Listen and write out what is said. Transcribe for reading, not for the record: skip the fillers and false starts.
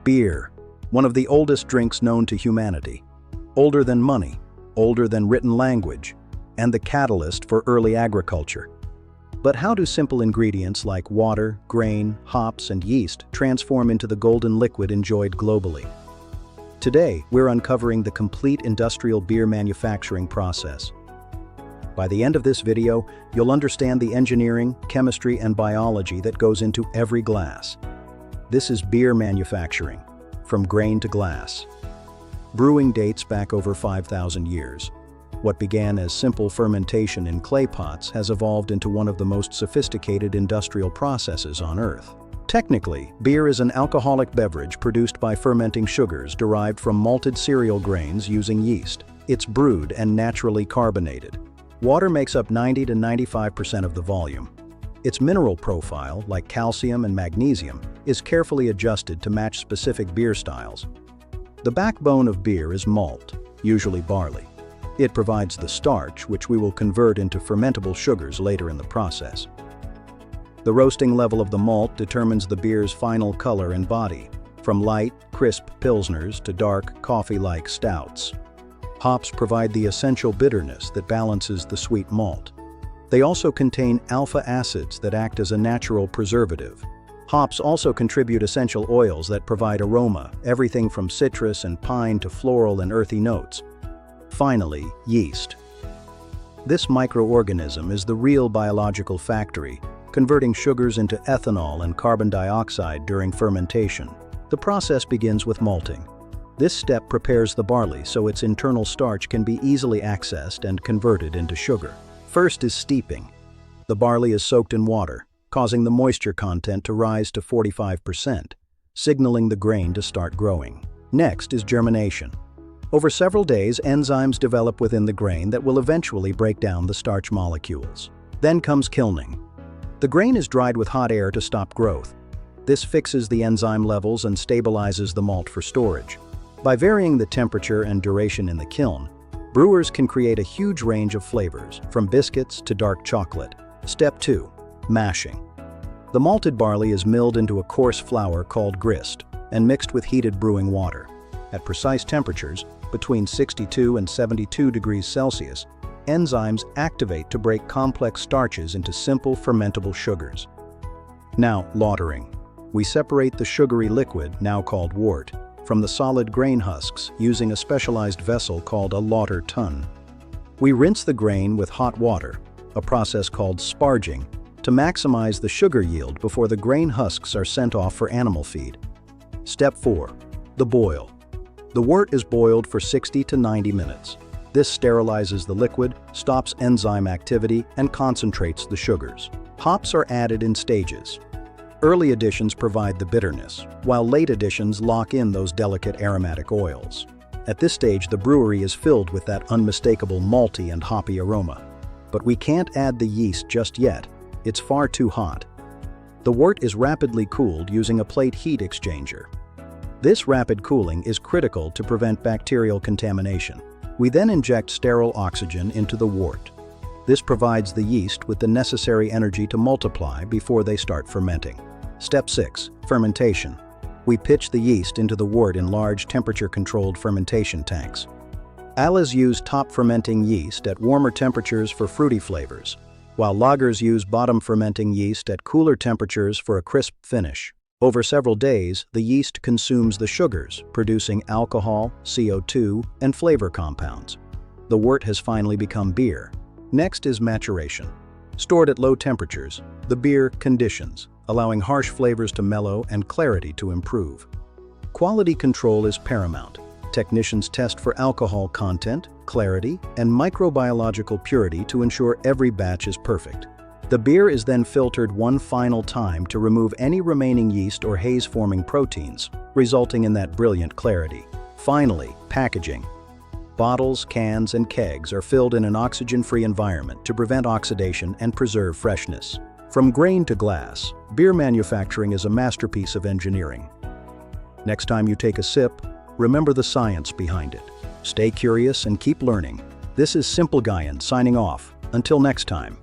Beer, one of the oldest drinks known to humanity. Older than money, older than written language, and the catalyst for early agriculture. But how do simple ingredients like water, grain, hops, and yeast transform into the golden liquid enjoyed globally? Today, we're uncovering the complete industrial beer manufacturing process. By the end of this video, you'll understand the engineering, chemistry, and biology that goes into every glass. This is beer manufacturing, from grain to glass. Brewing dates back over 5,000 years. What began as simple fermentation in clay pots has evolved into one of the most sophisticated industrial processes on Earth. Technically, beer is an alcoholic beverage produced by fermenting sugars derived from malted cereal grains using yeast. It's brewed and naturally carbonated. Water makes up 90 to 95% of the volume. Its mineral profile, like calcium and magnesium, is carefully adjusted to match specific beer styles. The backbone of beer is malt, usually barley. It provides the starch, which we will convert into fermentable sugars later in the process. The roasting level of the malt determines the beer's final color and body, from light, crisp pilsners to dark, coffee-like stouts. Hops provide the essential bitterness that balances the sweet malt. They also contain alpha acids that act as a natural preservative. Hops also contribute essential oils that provide aroma, everything from citrus and pine to floral and earthy notes. Finally, yeast. This microorganism is the real biological factory, converting sugars into ethanol and carbon dioxide during fermentation. The process begins with malting. This step prepares the barley so its internal starch can be easily accessed and converted into sugar. First is steeping. The barley is soaked in water, causing the moisture content to rise to 45%, signaling the grain to start growing. Next is germination. Over several days, enzymes develop within the grain that will eventually break down the starch molecules. Then comes kilning. The grain is dried with hot air to stop growth. This fixes the enzyme levels and stabilizes the malt for storage. By varying the temperature and duration in the kiln, brewers can create a huge range of flavors, from biscuits to dark chocolate. Step 2. Mashing. The malted barley is milled into a coarse flour called grist and mixed with heated brewing water. At precise temperatures, between 62 and 72 degrees Celsius, enzymes activate to break complex starches into simple fermentable sugars. Now, lautering. We separate the sugary liquid, now called wort, from the solid grain husks using a specialized vessel called a lauter tun. We rinse the grain with hot water, a process called sparging, to maximize the sugar yield before the grain husks are sent off for animal feed. Step 4. The boil. The wort is boiled for 60 to 90 minutes. This sterilizes the liquid, stops enzyme activity, and concentrates the sugars. Hops are added in stages. Early additions provide the bitterness, while late additions lock in those delicate aromatic oils. At this stage, the brewery is filled with that unmistakable malty and hoppy aroma. But we can't add the yeast just yet. It's far too hot. The wort is rapidly cooled using a plate heat exchanger. This rapid cooling is critical to prevent bacterial contamination. We then inject sterile oxygen into the wort. This provides the yeast with the necessary energy to multiply before they start fermenting. Step 6. Fermentation. We pitch the yeast into the wort in large temperature-controlled fermentation tanks. Ales use top-fermenting yeast at warmer temperatures for fruity flavors, while lagers use bottom-fermenting yeast at cooler temperatures for a crisp finish. Over several days, the yeast consumes the sugars, producing alcohol, CO2, and flavor compounds. The wort has finally become beer. Next is maturation. Stored at low temperatures, the beer conditions, allowing harsh flavors to mellow and clarity to improve. Quality control is paramount. Technicians test for alcohol content, clarity, and microbiological purity to ensure every batch is perfect. The beer is then filtered one final time to remove any remaining yeast or haze-forming proteins, resulting in that brilliant clarity. Finally, packaging. Bottles, cans, and kegs are filled in an oxygen-free environment to prevent oxidation and preserve freshness. From grain to glass, beer manufacturing is a masterpiece of engineering. Next time you take a sip, remember the science behind it. Stay curious and keep learning. This is Simple Guyan signing off. Until next time.